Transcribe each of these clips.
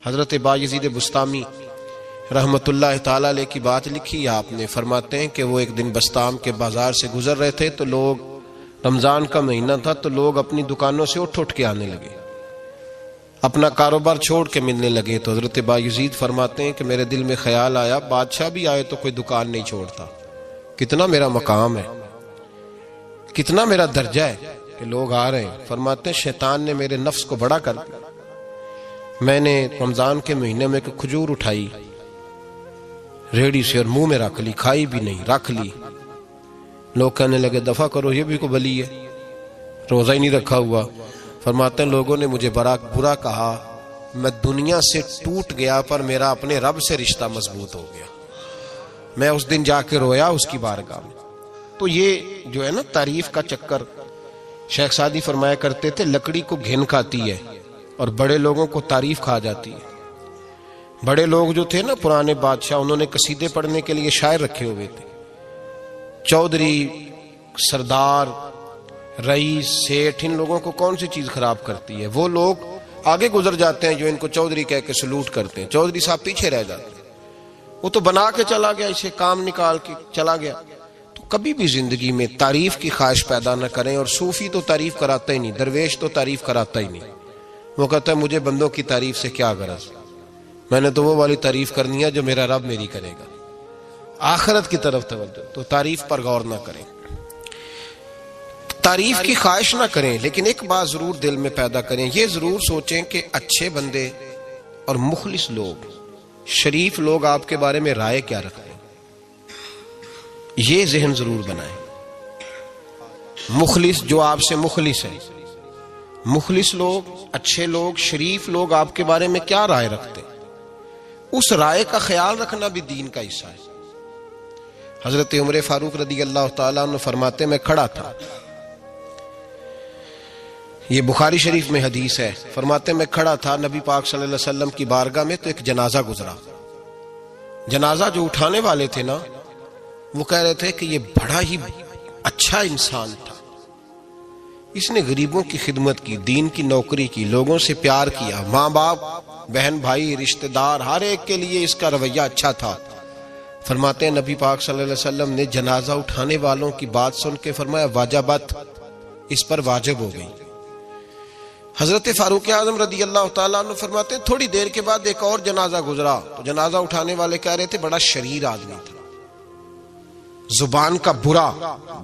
حضرت بایزید بسطامی رحمت اللہ تعالی علیہ کی بات لکھی آپ نے، فرماتے ہیں کہ وہ ایک دن بسطام کے بازار سے گزر رہے تھے تو لوگ، رمضان کا مہینہ تھا تو لوگ اپنی دکانوں سے اٹھ کے آنے لگے، اپنا کاروبار چھوڑ کے ملنے لگے۔ تو حضرت بایزید فرماتے ہیں کہ میرے دل میں خیال آیا بادشاہ بھی آئے تو کوئی دکان نہیں چھوڑتا، کتنا میرا مقام ہے، کتنا میرا درجہ ہے کہ لوگ آ رہے ہیں۔ فرماتے ہیں شیطان نے میرے نفس کو بڑا کر دیا، میں نے رمضان کے مہینے میں ایک کھجور اٹھائی ریڑھی سے اور منہ میں رکھ لی، کھائی بھی نہیں، رکھ لی۔ لوگ کہنے لگے دفع کرو، یہ بھی کو بلی ہے، روزہ ہی نہیں رکھا ہوا۔ فرماتے ہیں لوگوں نے مجھے برا کہا، میں دنیا سے ٹوٹ گیا پر میرا اپنے رب سے رشتہ مضبوط ہو گیا۔ میں اس دن جا کے رویا اس کی بارگاہ میں۔ تو یہ جو ہے نا تعریف کا چکر، شیخ سعدی فرمایا کرتے تھے لکڑی کو گھن کھاتی ہے اور بڑے لوگوں کو تعریف کھا جاتی ہے۔ بڑے لوگ جو تھے نا پرانے بادشاہ، انہوں نے قصیدے پڑھنے کے لیے شاعر رکھے ہوئے تھے، چودھری، سردار، رئیس، سیٹھ، ان لوگوں کو کون سی چیز خراب کرتی ہے؟ وہ لوگ آگے گزر جاتے ہیں جو ان کو چودھری کہہ کے سلوٹ کرتے ہیں، چودھری صاحب پیچھے رہ جاتے ہیں، وہ تو بنا کے چلا گیا، اسے کام نکال کے چلا گیا۔ تو کبھی بھی زندگی میں تعریف کی خواہش پیدا نہ کریں، اور صوفی تو تعریف کراتا ہی نہیں، درویش تو تعریف کراتا ہی نہیں، وہ کہتا ہے مجھے بندوں کی تعریف سے کیا غرض، میں نے تو وہ والی تعریف کرنی ہے جو میرا رب میری کرے گا۔ آخرت کی طرف توجہ، تو تعریف پر غور نہ کریں، تعریف کی خواہش نہ کریں، لیکن ایک بات ضرور دل میں پیدا کریں، یہ ضرور سوچیں کہ اچھے بندے اور مخلص لوگ، شریف لوگ آپ کے بارے میں رائے کیا رکھتے ہیں، یہ ذہن ضرور بنائیں۔ مخلص جو آپ سے مخلص ہے، مخلص لوگ، اچھے لوگ، شریف لوگ آپ کے بارے میں کیا رائے رکھتے ہیں، اس رائے کا خیال رکھنا بھی دین کا حصہ ہے۔ حضرت عمر فاروق رضی اللہ تعالیٰ عنہ فرماتے میں کھڑا تھا، یہ بخاری شریف میں حدیث ہے، فرماتے میں کھڑا تھا نبی پاک صلی اللہ علیہ وسلم کی بارگاہ میں تو ایک جنازہ گزرا۔ جنازہ جو اٹھانے والے تھے نا، وہ کہہ رہے تھے کہ یہ بڑا ہی اچھا انسان تھا، اس نے غریبوں کی خدمت کی، دین کی نوکری کی، لوگوں سے پیار کیا، ماں باپ، بہن بھائی، رشتہ دار، ہر ایک کے لیے اس کا رویہ اچھا تھا۔ فرماتے ہیں نبی پاک صلی اللہ علیہ وسلم نے جنازہ اٹھانے والوں کی بات سن کے فرمایا واجبت، اس پر واجب ہو گئی۔ حضرت فاروق اعظم رضی اللہ تعالیٰ عنہ فرماتے ہیں تھوڑی دیر کے بعد ایک اور جنازہ گزرا، تو جنازہ اٹھانے والے کہہ رہے تھے بڑا شریر آدمی تھا، زبان کا برا،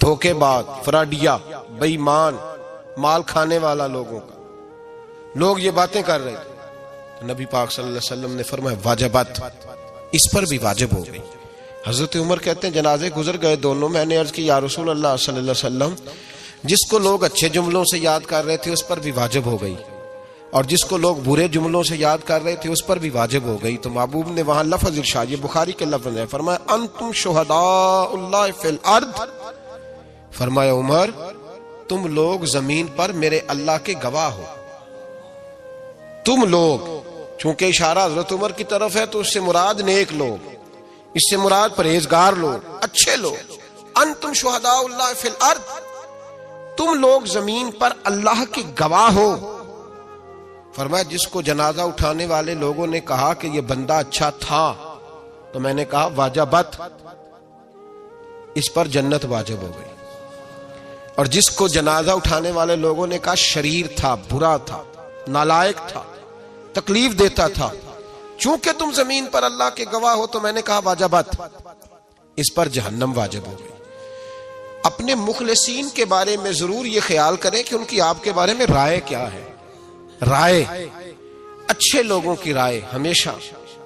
دھوکے باز، فراڈیا، بے ایمان، مال کھانے والا لوگوں کا، لوگ یہ باتیں کر رہے تھے۔ نبی پاک صلی اللہ علیہ وسلم نے فرمایا واجبت، اس پر بھی واجب ہو گئی۔ حضرت عمر کہتے ہیں جنازے گزر گئے دونوں، میں نے عرض کی یا رسول اللہ صلی اللہ علیہ وسلم، جس کو لوگ اچھے جملوں سے یاد کر رہے تھے اس پر بھی واجب ہو گئی، اور جس کو لوگ برے جملوں سے یاد کر رہے تھے اس پر بھی واجب ہو گئی۔ تو محبوب نے وہاں لفظ ارشاد، یہ بخاری کے لفظ ہے، فرمایا انتم شہداء اللہ فی الارض، فرمایا عمر تم لوگ زمین پر میرے اللہ کے گواہ ہو، تم لوگ، چونکہ اشارہ حضرت عمر کی طرف ہے تو اس سے مراد نیک لوگ، اس سے مراد پرہیزگار لوگ، اچھے لوگ۔ انتم شہداء اللہ فی الارض، تم لوگ زمین پر اللہ کے گواہ ہو۔ فرمایا جس کو جنازہ اٹھانے والے لوگوں نے کہا کہ یہ بندہ اچھا تھا، تو میں نے کہا واجبت، اس پر جنت واجب ہو گئی، اور جس کو جنازہ اٹھانے والے لوگوں نے کہا شریر تھا، برا تھا، نالائق تھا، تکلیف دیتا تھا، چونکہ تم زمین پر اللہ کے گواہ ہو، تو میں نے کہا واجبت، اس پر جہنم واجب ہو گئی۔ اپنے مخلصین کے بارے میں ضرور یہ خیال کریں کہ ان کی آپ کے بارے میں رائے کیا ہے، رائے، اچھے لوگوں کی رائے، ہمیشہ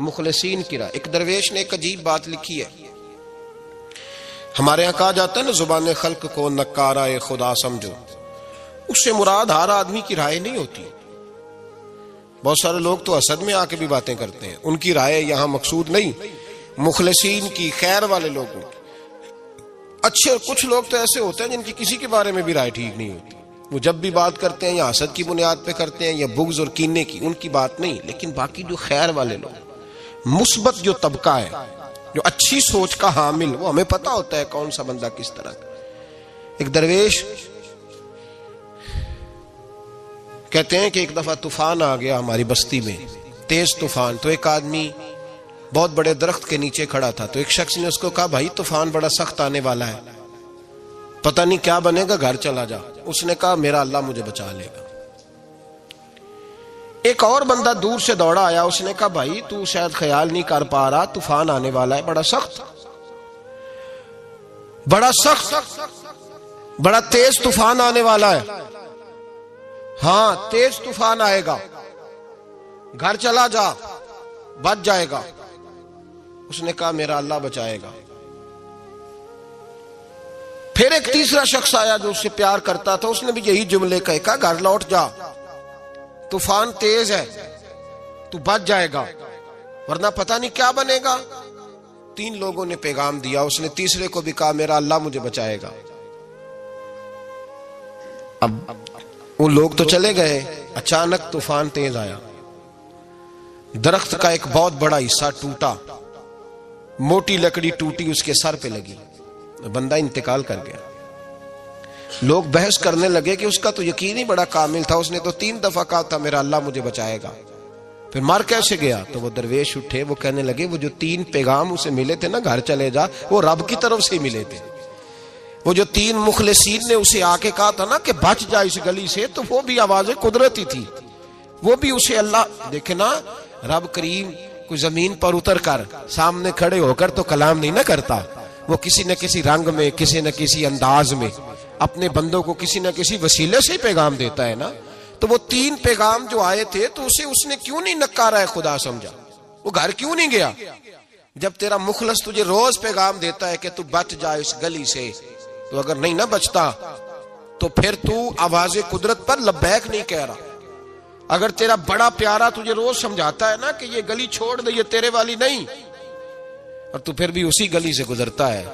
مخلصین کی رائے۔ ایک درویش نے ایک عجیب بات لکھی ہے، ہمارے یہاں کہا جاتا ہے نا زبان خلق کو نکارہ خدا سمجھو، اس سے مراد ہر آدمی کی رائے نہیں ہوتی، بہت سارے لوگ تو حسد میں آ کے بھی باتیں کرتے ہیں، ان کی رائے یہاں مقصود نہیں، مخلصین کی، خیر والے لوگوں کی، اچھے۔ کچھ لوگ تو ایسے ہوتے ہیں جن کی کسی کے بارے میں بھی رائے ٹھیک نہیں ہوتی، وہ جب بھی بات کرتے ہیں یا حسد کی بنیاد پہ کرتے ہیں یا بغض اور کینے کی، ان کی بات نہیں، لیکن باقی جو خیر والے لوگ، مثبت جو طبقہ ہے، جو اچھی سوچ کا حامل، وہ ہمیں پتہ ہوتا ہے کون سا بندہ کس طرح کا۔ ایک درویش کہتے ہیں کہ ایک دفعہ طوفان آ گیا ہماری بستی میں، تیز طوفان. تو ایک آدمی بہت بڑے درخت کے نیچے کھڑا تھا, تو ایک شخص نے اس کو کہا بھائی طوفان بڑا سخت آنے والا ہے, پتہ نہیں کیا بنے گا, گھر چلا جا. اس نے کہا میرا اللہ مجھے بچا لے گا. ایک اور بندہ دور سے دوڑا آیا, اس نے کہا بھائی تو شاید خیال نہیں کر پا رہا, طوفان آنے والا ہے بڑا سخت, بڑا تیز طوفان آنے والا ہے. ہاں تیز طوفان آئے گا, گھر چلا جا, بچ جائے گا. اس نے کہا میرا اللہ بچائے گا. پھر ایک تیسرا شخص آیا جو اس سے پیار کرتا تھا, اس نے بھی یہی جملے کہا گھر لوٹ جا, طوفان تیز ہے, تو بچ جائے گا ورنہ پتہ نہیں کیا بنے گا. 3 لوگوں نے پیغام دیا, اس نے تیسرے کو بھی کہا میرا اللہ مجھے بچائے گا. اب وہ لوگ تو چلے گئے, اچانک طوفان تیز آیا, درخت کا ایک بہت بڑا حصہ ٹوٹا, موٹی لکڑی ٹوٹی اس کے سر پہ لگی, بندہ انتقال کر گیا. لوگ بحث کرنے لگے کہ اس کا تو یقین ہی بڑا کامل تھا, اس نے تو 3 دفعہ کہا تھا میرا اللہ مجھے بچائے گا, پھر مر کیسے گیا؟ تو وہ درویش اٹھے, وہ کہنے لگے وہ جو 3 پیغام اسے ملے تھے نا گھر چلے جا, وہ رب کی طرف سے ملے تھے. وہ جو 3 مخلصین نے اسے آ کے کہا تھا نا کہ بچ جا اس گلی سے, تو وہ بھی آوازیں قدرتی تھی, وہ بھی اسے اللہ. دیکھے نا رب کریم کوئی زمین پر اتر کر سامنے کھڑے ہو کر تو کلام نہیں نہ کرتا, وہ کسی نہ کسی رنگ میں, کسی نہ کسی انداز میں اپنے بندوں کو کسی نہ کسی وسیلے سے پیغام دیتا ہے نا. تو وہ 3 پیغام جو آئے تھے تو اسے اس نے کیوں نہیں نکارا ہے خدا سمجھا, وہ گھر کیوں نہیں گیا؟ جب تیرا مخلص تجھے روز پیغام دیتا ہے کہ تو بچ جا اس گلی سے, تو اگر نہیں نہ بچتا تو پھر تو آواز قدرت پر لبیک نہیں کہہ رہا. اگر تیرا بڑا پیارا تجھے روز سمجھاتا ہے نا کہ یہ گلی چھوڑ دے, یہ تیرے والی نہیں, اور تو پھر بھی اسی گلی سے گزرتا ہے,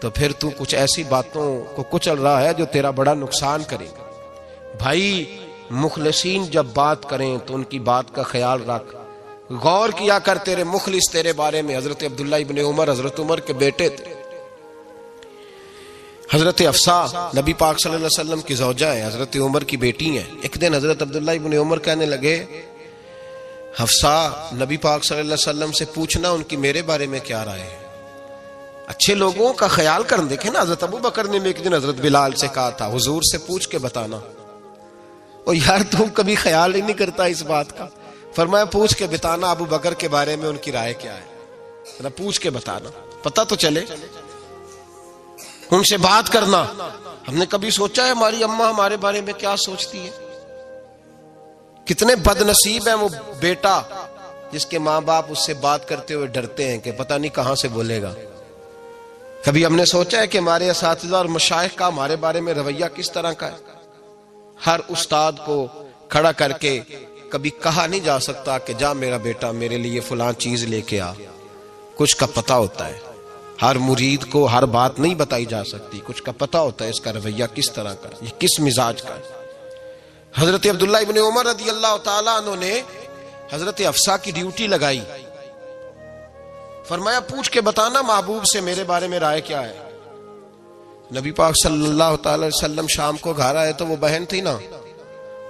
تو پھر تو کچھ ایسی باتوں کو کچل رہا ہے جو تیرا بڑا نقصان کرے گا. بھائی مخلصین جب بات کریں تو ان کی بات کا خیال رکھ, غور کیا کر. تیرے مخلص تیرے بارے میں حضرت عبداللہ ابن عمر, حضرت عمر کے بیٹے تھے. حضرت حفصہ نبی پاک صلی اللہ علیہ وسلم کی زوجہ ہے, حضرت عمر کی بیٹی ہیں. ایک دن حضرت عبداللہ ابن عمر کہنے لگے حفصہ نبی پاک صلی اللہ علیہ وسلم سے پوچھنا ان کی میرے بارے میں کیا رائے ہے. اچھے لوگوں کا خیال کر. دیکھیں نا حضرت ابو بکر نے ایک دن حضرت بلال سے کہا تھا حضور سے پوچھ کے بتانا. اور یار تم کبھی خیال ہی نہیں کرتا اس بات کا. فرمایا پوچھ کے بتانا ابو بکر کے بارے میں ان کی رائے کیا ہے, پوچھ کے بتانا, پتہ تو چلے. ان سے بات کرنا. ہم نے کبھی سوچا ہے ہماری اماں ہمارے بارے میں کیا سوچتی ہے؟ کتنے بد نصیب ہیں وہ بیٹا جس کے ماں باپ اس سے بات کرتے ہوئے ڈرتے ہیں کہ پتہ نہیں کہاں سے بولے گا. کبھی ہم نے سوچا ہے کہ ہمارے اساتذہ اور مشائخ کا ہمارے بارے میں رویہ کس طرح کا ہے؟ ہر استاد کو کھڑا کر کے کبھی کہا نہیں جا سکتا کہ جا میرا بیٹا میرے لیے فلاں چیز لے کے آ. کچھ کا پتہ ہوتا ہے. ہر مرید کو ہر بات نہیں بتائی جا سکتی, کچھ کا پتہ ہوتا ہے اس کا رویہ کس طرح کا, یہ کس مزاج کا ہے. حضرت عبداللہ ابن عمر رضی اللہ تعالیٰ عنہ نے حضرت حفصہ کی ڈیوٹی لگائی. فرمایا پوچھ کے بتانا محبوب سے میرے بارے میں رائے کیا ہے. نبی پاک صلی اللہ تعالی وسلم شام کو گھر آئے تو وہ بہن تھی نا,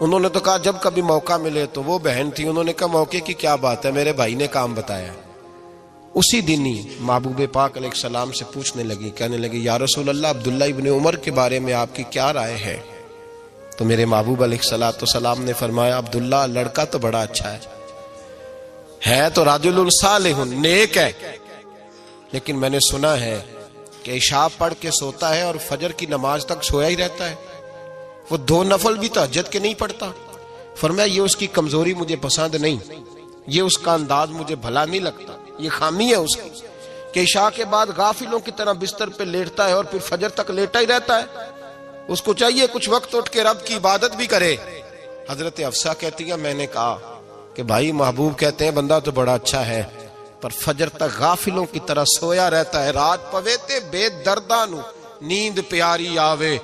انہوں نے تو کہا جب کبھی موقع ملے تو وہ بہن تھی. انہوں نے کہا موقع کی کیا بات ہے, میرے بھائی نے کام بتایا. اسی دن ہی محبوب پاک علیہ السلام سے پوچھنے لگی, کہنے لگی یا رسول اللہ عبداللہ ابن عمر کے بارے میں آپ کی کیا رائے ہے؟ تو میرے محبوب علیہ السلام نے فرمایا عبداللہ لڑکا تو بڑا اچھا ہے تو رجل صالح, نیک ہے, لیکن میں نے سنا ہے کہ عشاء پڑھ کے سوتا ہے اور فجر کی نماز تک سویا ہی رہتا ہے, وہ 2 نفل بھی تہجد کے نہیں پڑھتا. فرمایا یہ اس کی کمزوری مجھے پسند نہیں, یہ اس کا انداز مجھے بھلا نہیں لگتا, یہ خامی ہے اس کی کہ عشاء کے بعد غافلوں کی طرح بستر پہ لیٹتا ہے اور پھر فجر تک لیٹا ہی رہتا ہے. اس کو چاہیے کچھ وقت اٹھ کے رب کی عبادت بھی کرے. حضرت حفصہ کہتی ہے میں نے کہا کہ بھائی محبوب کہتے ہیں بندہ تو بڑا اچھا ہے پر فجر تک غافلوں کی طرح سویا رہتا ہے. رات پویتے بے دردانو نیند پیاری آوے,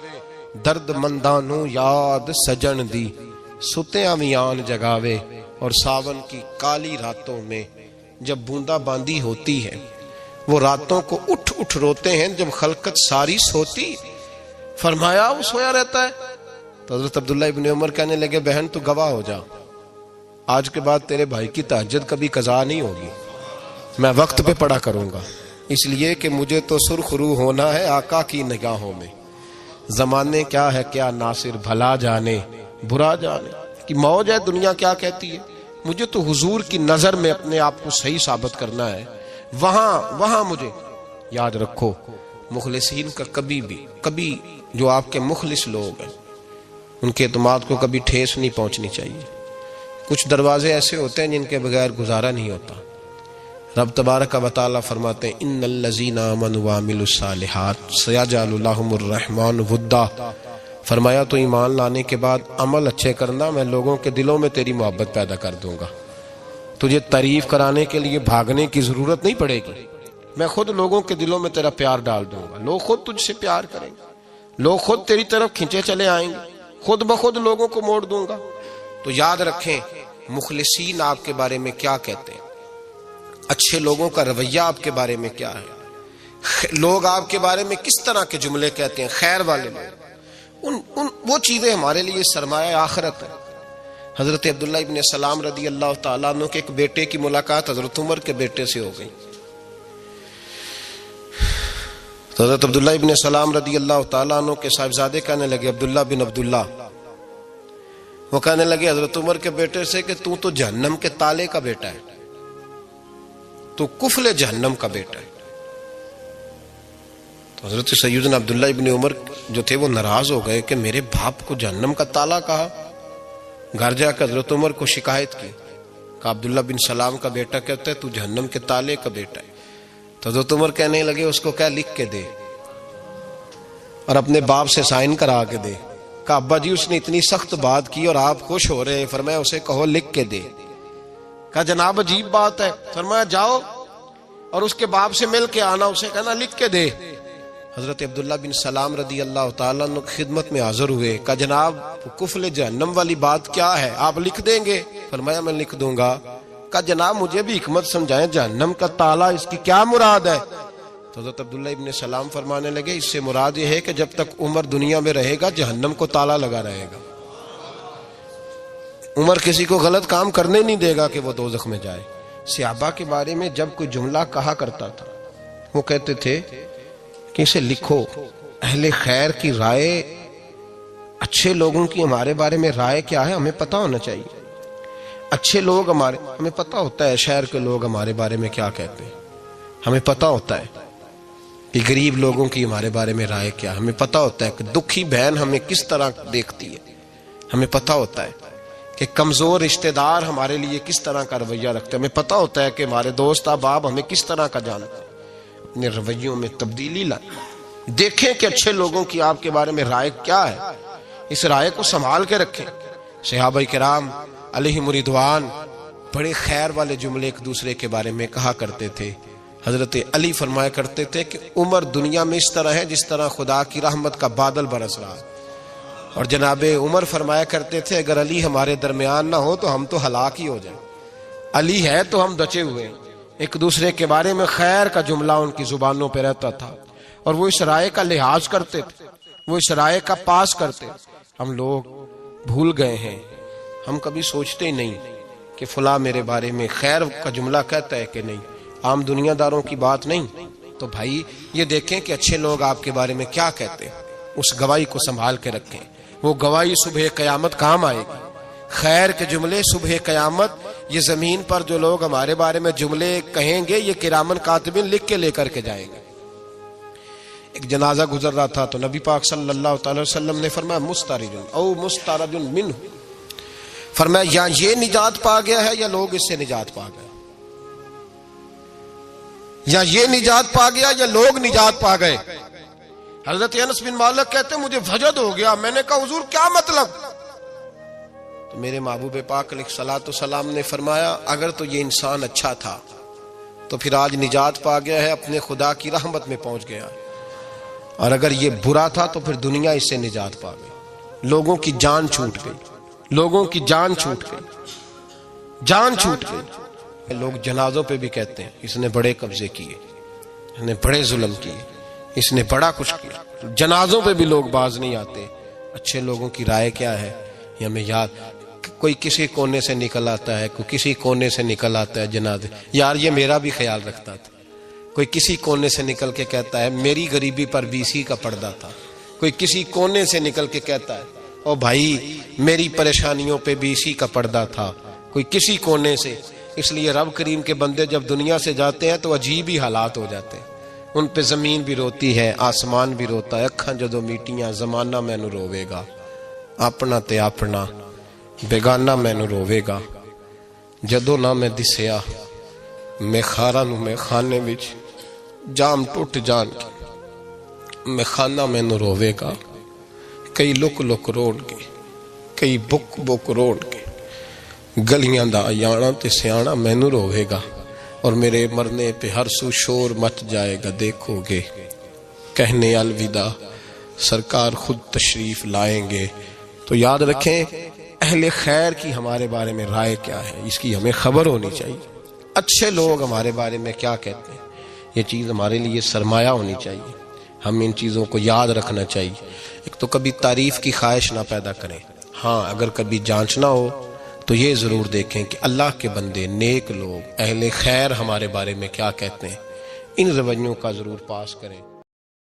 درد مندانو یاد سجن دی ستیاں میان جگاوے. اور ساون کی کالی راتوں میں جب بوندا باندی ہوتی ہے وہ راتوں کو اٹھ اٹھ روتے ہیں جب خلقت ساری سوتی. فرمایا وہ سویا رہتا ہے. تو حضرت عبداللہ ابن عمر کہنے لگے بہن تو گواہ ہو جا, آج کے بعد تیرے بھائی کی تہجد کبھی قضا نہیں ہوگی، میں وقت پہ پڑھا کروں گا، اس لیے کہ مجھے تو سرخ رو ہونا ہے آقا کی نگاہوں میں۔ زمانے کیا ہے کیا ناصر، بھلا جانے برا جانے کہ موج ہے دنیا کیا کہتی ہے، مجھے تو حضور کی نظر میں اپنے آپ کو صحیح ثابت کرنا ہے۔ وہاں مجھے یاد رکھو، مخلصین کا کبھی جو آپ کے مخلص لوگ ہیں ان کے اعتماد کو کبھی ٹھیس نہیں پہنچنی چاہیے۔ کچھ دروازے ایسے ہوتے ہیں جن کے بغیر گزارا نہیں ہوتا۔ رب تبارک و تعالی فرماتے ہیں ان الذین آمنوا وعملوا الصالحات سیجعل لهم الرحمن ودا، فرمایا تو ایمان لانے کے بعد عمل اچھے کرنا، میں لوگوں کے دلوں میں تیری محبت پیدا کر دوں گا۔ تجھے تعریف کرانے کے لیے بھاگنے کی ضرورت نہیں پڑے گی، میں خود لوگوں کے دلوں میں تیرا پیار ڈال دوں گا، لوگ خود تجھ سے پیار کریں گے، لوگ خود تیری طرف کھنچے چلے آئیں گے، خود بخود لوگوں کو موڑ دوں گا۔ تو یاد رکھیں مخلصین آپ کے بارے میں کیا کہتے ہیں، اچھے لوگوں کا رویہ آپ کے بارے میں کیا ہے، لوگ آپ کے بارے میں کس طرح کے جملے کہتے ہیں، خیر والے لوگ، وہ چیزیں ہمارے لیے سرمایہ آخرت ہے۔ حضرت عبداللہ ابن سلام رضی اللہ تعالیٰ عنہ کے ایک بیٹے کی ملاقات حضرت عمر کے بیٹے سے ہو گئی۔ تو حضرت عبداللہ ابن سلام رضی اللہ تعالیٰ عنہ کے صاحبزادے کہنے لگے، عبداللہ بن عبداللہ، وہ کہنے لگے حضرت عمر کے بیٹے سے کہ تو جہنم کے تالے کا بیٹا ہے، تو کفل جہنم کا بیٹا ہے۔ تو حضرت سیدنا عبداللہ ابن عمر جو تھے وہ ناراض ہو گئے کہ میرے باپ کو جہنم کا تالا کہا۔ گھر جا کر حضرت عمر کو شکایت کی، کہ عبداللہ بن سلام کا بیٹا کہتا ہے تو جہنم کے تالے کا بیٹا ہے۔ تو حضرت عمر کہنے لگے اس کو کیا لکھ کے دے اور اپنے باپ سے سائن کرا کے دے۔ کہا ابا جی اس نے اتنی سخت بات کی اور آپ خوش ہو رہے ہیں، فرمایا اسے کہو لکھ کے دے۔ کہا جناب عجیب بات ہے، فرمایا جاؤ اور اس کے باپ سے مل کے آنا، اسے کہنا لکھ کے دے۔ حضرت عبداللہ بن سلام رضی اللہ تعالیٰ عنہ خدمت میں حاضر ہوئے، کہا جناب کفل جہنم والی بات کیا ہے، آپ لکھ دیں گے؟ فرمایا میں لکھ دوں گا۔ کہا جناب مجھے بھی حکمت سمجھائیں، جہنم کا تالا اس کی کیا مراد ہے؟ تو حضرت عبداللہ ابن سلام فرمانے لگے اس سے مراد یہ ہے کہ جب تک عمر دنیا میں رہے گا جہنم کو تالا لگا رہے گا، عمر کسی کو غلط کام کرنے نہیں دے گا کہ وہ دوزخ میں جائے۔ صحابہ کے بارے میں جب کوئی جملہ کہا کرتا تھا وہ کہتے تھے کہ اسے لکھو، اہل خیر کی رائے، اچھے لوگوں کی ہمارے بارے میں رائے کیا ہے ہمیں پتہ ہونا چاہیے۔ اچھے لوگ ہمیں پتہ ہوتا ہے شہر کے لوگ ہمارے بارے میں کیا کہتے ہیں، ہمیں پتہ ہوتا ہے کہ غریب لوگوں کی ہمارے بارے میں رائے کیا، ہمیں پتہ ہوتا ہے کہ دکھی بہن ہمیں کس طرح دیکھتی ہے، ہمیں پتہ ہوتا ہے کہ کمزور رشتہ دار ہمارے لیے کس طرح کا رویہ رکھتے ہیں، ہمیں پتہ ہوتا ہے کہ ہمارے دوست احباب ہمیں کس طرح کا جانتے ہیں۔ اپنے رویوں میں تبدیلی لائیں، دیکھیں کہ اچھے لوگوں کی آپ کے بارے میں رائے کیا ہے، اس رائے کو سنبھال کے رکھیں۔ صحابہ کرام علیہم رضوان بڑے خیر والے جملے ایک دوسرے کے بارے میں کہا کرتے تھے۔ حضرت علی فرمایا کرتے تھے کہ عمر دنیا میں اس طرح ہے جس طرح خدا کی رحمت کا بادل برس رہا ہے، اور جناب عمر فرمایا کرتے تھے اگر علی ہمارے درمیان نہ ہو تو ہم تو ہلاک ہی ہو جائیں، علی ہے تو ہم بچے ہوئے ہیں۔ ایک دوسرے کے بارے میں خیر کا جملہ ان کی زبانوں پہ رہتا تھا، اور وہ اس رائے کا لحاظ کرتے تھے، وہ اس رائے کا پاس کرتے۔ ہم لوگ بھول گئے ہیں، ہم کبھی سوچتے ہی نہیں کہ فلاں میرے بارے میں خیر کا جملہ کہتا ہے کہ نہیں، عام دنیا داروں کی بات نہیں۔ تو بھائی یہ دیکھیں کہ اچھے لوگ آپ کے بارے میں کیا کہتے ہیں، اس گواہی کو سنبھال کے رکھیں، وہ گواہی صبح قیامت کام آئے گی۔ خیر کے جملے صبح قیامت، یہ زمین پر جو لوگ ہمارے بارے میں جملے کہیں گے یہ کرامن کاتبین لکھ کے لے کر کے جائیں گے۔ ایک جنازہ گزر رہا تھا تو نبی پاک صلی اللہ تعالی وسلم نے فرمایا مسترج او مسترج منہ، فرمایا یا یہ نجات پا گیا ہے یا لوگ اس سے نجات پا گئے، یا یہ نجات پا گیا یا لوگ نجات پا گئے۔ حضرت انس بن مالک کہتے مجھے وجد ہو گیا، میں نے کہا حضور کیا مطلب؟ تو میرے محبوب پاک علیہ الصلوۃ والسلام نے فرمایا اگر تو یہ انسان اچھا تھا تو پھر آج نجات پا گیا ہے، اپنے خدا کی رحمت میں پہنچ گیا، اور اگر یہ برا تھا تو پھر دنیا اس سے نجات پا گئی۔ لوگوں کی جان چھوٹ گئی، لوگوں کی جان چھوٹ گئی، جان چھوٹ گئی۔ لوگ جنازوں پہ بھی کہتے ہیں اس نے بڑے قبضے کیے، اس نے بڑے ظلم کیے، اس نے بڑا کچھ کیا۔ جنازوں پہ بھی لوگ باز نہیں آتے۔ اچھے لوگوں کی رائے کیا ہے یہ ہمیں یاد، کوئی کسی کونے سے نکل آتا ہے، کوئی کسی کونے سے نکل آتا ہے جنازے، یار یہ میرا بھی خیال رکھتا تھا، کوئی کسی کونے سے نکل کے کہتا ہے میری غریبی پر BC کا پردہ تھا، کوئی کسی کونے سے نکل کے کہتا ہے او بھائی میری پریشانیوں پہ BC کا پردہ تھا، کوئی کسی کونے سے۔ اس لیے رب کریم کے بندے جب دنیا سے جاتے ہیں تو عجیب ہی حالات ہو جاتے ہیں، ان پہ زمین بھی روتی ہے، آسمان بھی روتا ہے، اکھاں جدو میٹیاں زمانہ مینوں روے گا، اپنا تے اپنا بیگانہ مینوں روے گا، جدو نہ میں دسیا میں خاراں نوں میں خانے وچ جام ٹوٹ جان میں خانہ مینوں روے گا، کئی لک لک روڑ گے، کئی بک بک روڑ گے، گلیاں دا آیانا تے سیانا مینوں روے گا، اور میرے مرنے پہ ہر سو شور مچ جائے گا، دیکھو گے کہنے الوداع سرکار خود تشریف لائیں گے۔ تو یاد رکھیں اہل خیر کی ہمارے بارے میں رائے کیا ہے، اس کی ہمیں خبر ہونی چاہیے، اچھے لوگ ہمارے بارے میں کیا کہتے ہیں، یہ چیز ہمارے لیے سرمایہ ہونی چاہیے، ہم ان چیزوں کو یاد رکھنا چاہیے۔ ایک تو کبھی تعریف کی خواہش نہ پیدا کریں، ہاں اگر کبھی جانچنا ہو تو یہ ضرور دیکھیں کہ اللہ کے بندے نیک لوگ اہل خیر ہمارے بارے میں کیا کہتے ہیں، ان رویوں کا ضرور پاس کریں۔